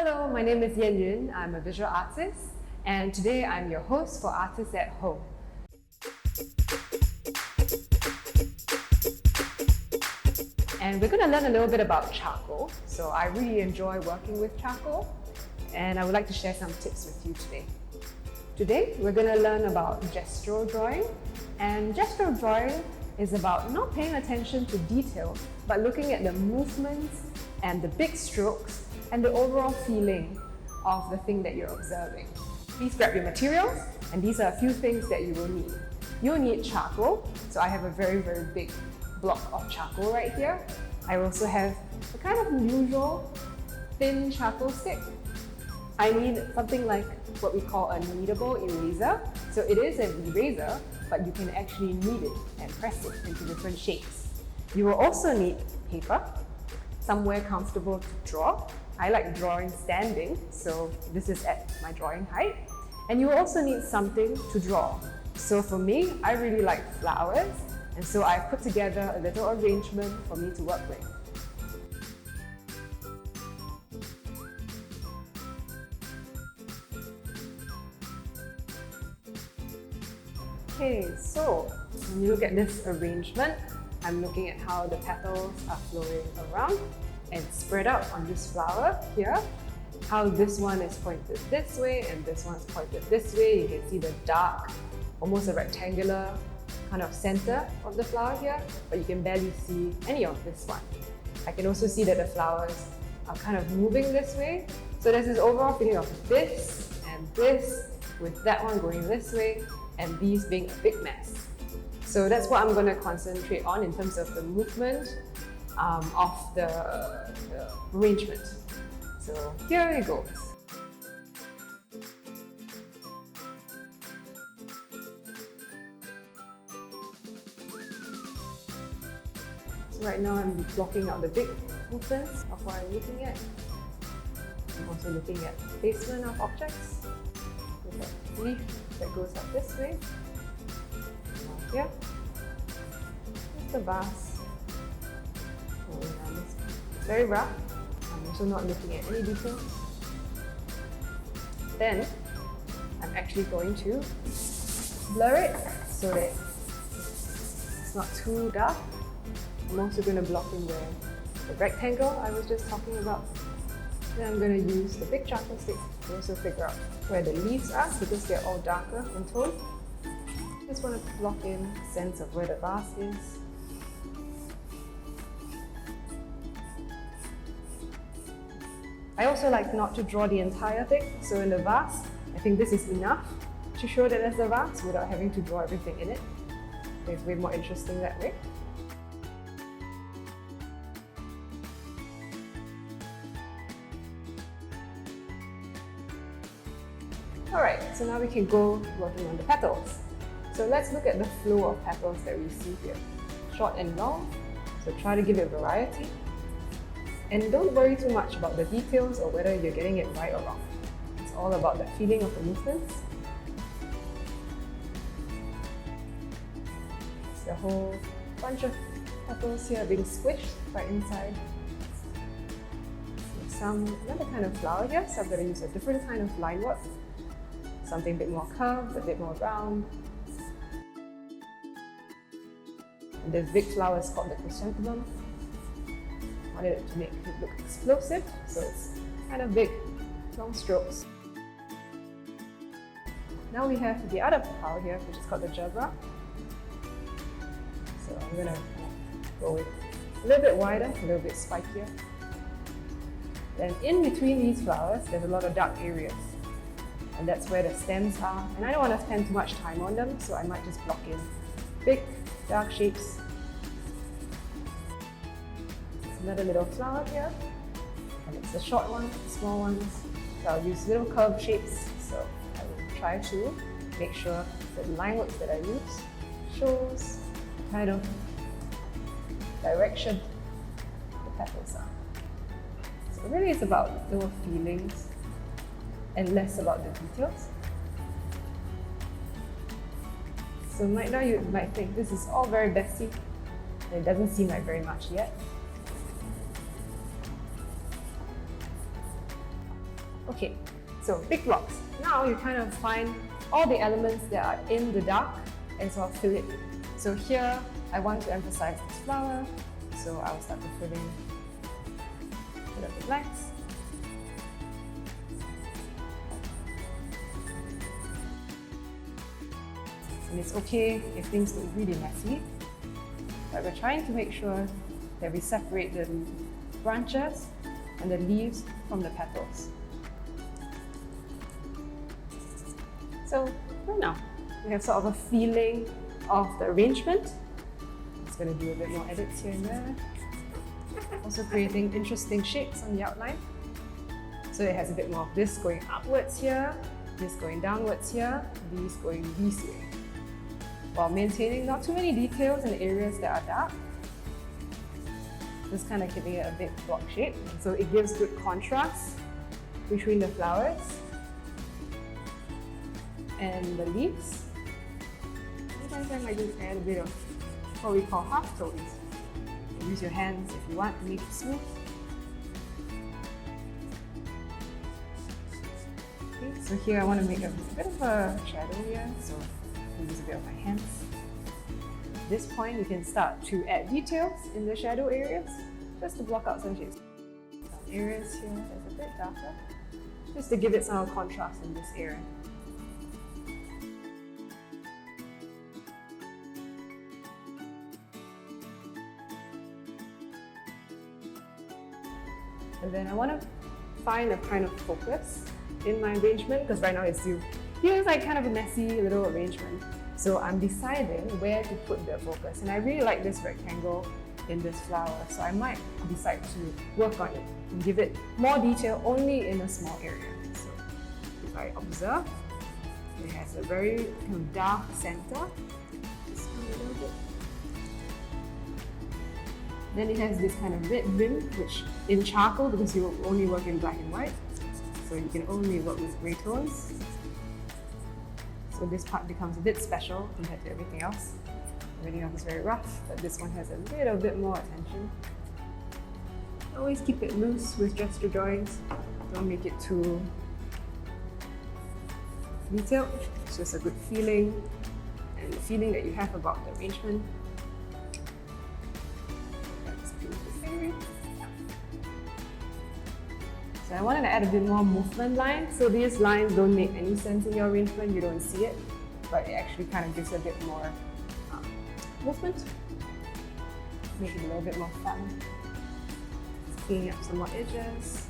Hello, my name is Yanyun. I'm a visual artist, and today I'm your host for Artists at Home. And we're going to learn a little bit about charcoal. So I really enjoy working with charcoal, and I would like to share some tips with you today. Today, we're going to learn about gestural drawing, and gestural drawing is about not paying attention to detail, but looking at the movements and the big strokes and the overall feeling of the thing that you're observing. Please grab your materials, and these are a few things that you will need. You'll need charcoal, so I have a very big block of charcoal right here. I also have a kind of unusual thin charcoal stick. I need something like what we call a kneadable eraser. So it is an eraser, but you can actually knead it and press it into different shapes. You will also need paper, somewhere comfortable to draw. I like drawing standing, so this is at my drawing height. And you also need something to draw. So for me, I really like flowers, and so I've put together a little arrangement for me to work with. Okay, so when you look at this arrangement, I'm looking at how the petals are flowing around and spread out on this flower here. How this one is pointed this way and this one's pointed this way. You can see the dark, almost a rectangular kind of center of the flower here, but you can barely see any of this one. I can also see that the flowers are kind of moving this way. So there's this overall feeling of this and this, with that one going this way and these being a big mess. So that's what I'm going to concentrate on in terms of the movement of the arrangement. So here it goes. So right now I'm blocking out the big movements of what I'm looking at. I'm also looking at placement of objects. With a leaf that goes up this way. Here. It's the vase. It's very rough. I'm also not looking at any details. Then I'm actually going to blur it so that it's not too dark. I'm also going to block in the rectangle I was just talking about. Then I'm going to use the big charcoal stick to also figure out where the leaves are because they're all darker in tone. Just want to block in a sense of where the vase is. I also like not to draw the entire thing, so in the vase, I think this is enough to show that there's a vase without having to draw everything in it. It's way more interesting that way. Alright, so now we can go working on the petals. So let's look at the flow of petals that we see here. Short and long, so try to give it variety. And don't worry too much about the details or whether you're getting it right or wrong. It's all about the feeling of the movements. It's a whole bunch of petals here being squished right inside. Another kind of flower here, so I'm going to use a different kind of line work. Something a bit more curved, a bit more round. And this big flower is called the chrysanthemum. I wanted it to make it look explosive, so it's kind of big, long strokes. Now we have the other flower here, which is called the gestural. So I'm going to go with a little bit wider, a little bit spikier. Then in between these flowers, there's a lot of dark areas. And that's where the stems are. And I don't want to spend too much time on them, so I might just block in big, dark shapes. There's another little flower here. And it's the short ones, the small ones. So I'll use little curved shapes. So I will try to make sure that the line works that I use shows the kind of direction the petals are. So really it's about little feelings and less about the details. So right now you might think this is all very messy and it doesn't seem like very much yet. Okay, so big blocks. Now you kind of find all the elements that are in the dark and sort of fill it. So here, I want to emphasize this flower, so I'll start to fill in a bit of the blanks. And it's okay if things look really messy, but we're trying to make sure that we separate the branches and the leaves from the petals. So right now, we have sort of a feeling of the arrangement. I'm just going to do a bit more edits here and there. Also creating interesting shapes on the outline. So it has a bit more of this going upwards here, this going downwards here, these going this way, while maintaining not too many details in the areas that are dark. Just kind of giving it a big block shape. So it gives good contrast between the flowers and the leaves. Sometimes I might just add a bit of what we call half tones. Use your hands if you want to make it smooth. Okay, so here I want to make a bit of a shadow here, so I'll use a bit of my hands. At this point, you can start to add details in the shadow areas, just to block out some shapes. Some areas here that's a bit darker, just to give it some contrast in this area. And then I want to find a kind of focus in my arrangement, because right now it feels like kind of a messy little arrangement. So I'm deciding where to put the focus. And I really like this rectangle in this flower, so I might decide to work on it and give it more detail only in a small area. So if I observe, it has a very kind of dark center. Just a little bit. Then it has this kind of red rim, which in charcoal, because you only work in black and white, so you can only work with grey tones. So this part becomes a bit special compared to everything else. Everything else is very rough, but this one has a little bit more attention. Always keep it loose with gestural drawings. Don't make it too detailed. It's just a good feeling, and the feeling that you have about the arrangement. So I wanted to add a bit more movement lines. So these lines don't make any sense in your arrangement, you don't see it, but it actually kind of gives a bit more movement. Make it a little bit more fun. Cleaning up some more edges.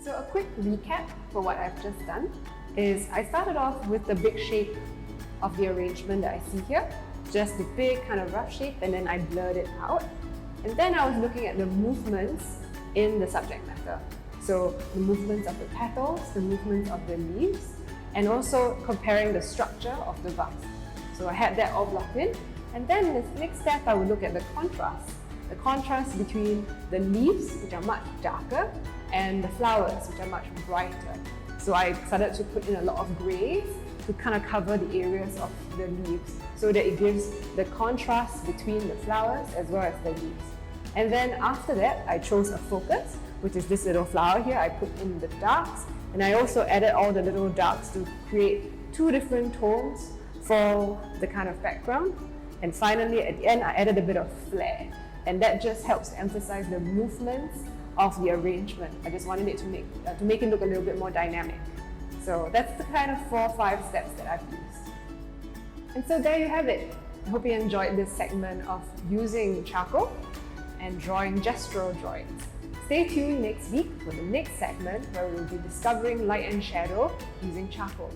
So a quick recap for what I've just done is I started off with the big shape of the arrangement that I see here, just the big kind of rough shape, and then I blurred it out. And then I was looking at the movements in the subject matter. So the movements of the petals, the movements of the leaves, and also comparing the structure of the vase. So I had that all blocked in. And then the next step, I would look at the contrast between the leaves, which are much darker, and the flowers, which are much brighter. So I started to put in a lot of greys to kind of cover the areas of the leaves, so that it gives the contrast between the flowers as well as the leaves. And then after that, I chose a focus, which is this little flower here. I put in the darks, and I also added all the little darks to create two different tones for the kind of background. And finally, at the end, I added a bit of flair, and that just helps to emphasize the movements of the arrangement. I just wanted it to make it look a little bit more dynamic. So that's the kind of 4 or 5 steps that I've used. And so there you have it. I hope you enjoyed this segment of using charcoal and drawing gestural drawings. Stay tuned next week for the next segment where we will be discovering light and shadow using charcoal.